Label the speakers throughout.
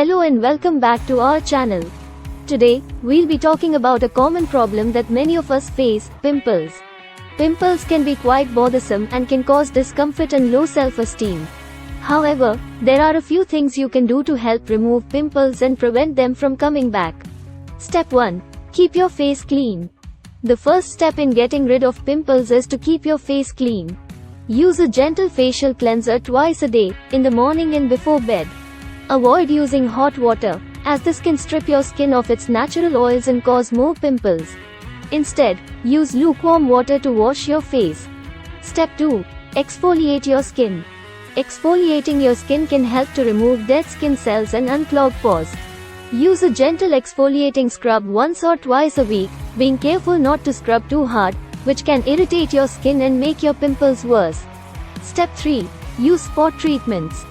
Speaker 1: Hello and welcome back to our channel. Today, we'll be talking about a common problem that many of us face, pimples. Pimples can be quite bothersome and can cause discomfort and low self-esteem. However, there are a few things you can do to help remove pimples and prevent them from coming back. Step 1. Keep your face clean. The first step in getting rid of pimples is to keep your face clean. Use a gentle facial cleanser twice a day, in the morning and before bed. Avoid using hot water, as this can strip your skin of its natural oils and cause more pimples. Instead, use lukewarm water to wash your face. Step 2. Exfoliate your skin. Exfoliating your skin can help to remove dead skin cells and unclog pores. Use a gentle exfoliating scrub once or twice a week, being careful not to scrub too hard, which can irritate your skin and make your pimples worse. Step 3. Use spot treatments.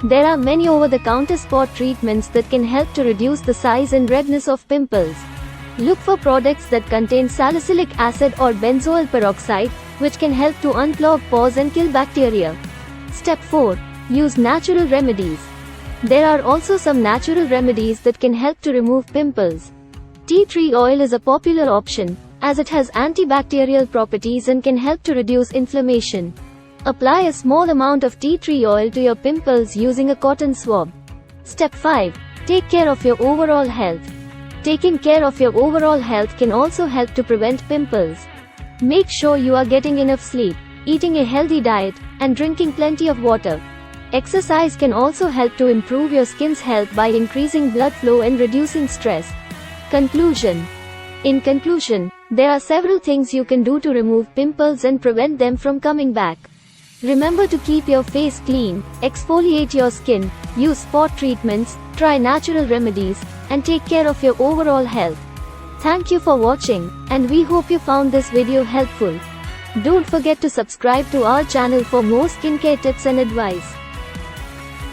Speaker 1: There are many over-the-counter spot treatments that can help to reduce the size and redness of pimples. Look for products that contain salicylic acid or benzoyl peroxide, which can help to unclog pores and kill bacteria. Step 4. Use natural remedies. There are also some natural remedies that can help to remove pimples. Tea tree oil is a popular option, as it has antibacterial properties and can help to reduce inflammation. Apply a small amount of tea tree oil to your pimples using a cotton swab. Step 5. Take care of your overall health. Taking care of your overall health can also help to prevent pimples. Make sure you are getting enough sleep, eating a healthy diet, and drinking plenty of water. Exercise can also help to improve your skin's health by increasing blood flow and reducing stress. Conclusion. In conclusion, there are several things you can do to remove pimples and prevent them from coming back. Remember to keep your face clean, exfoliate your skin, use spot treatments, try natural remedies, and take care of your overall health. Thank you for watching, and we hope you found this video helpful. Don't forget to subscribe to our channel for more skincare tips and advice.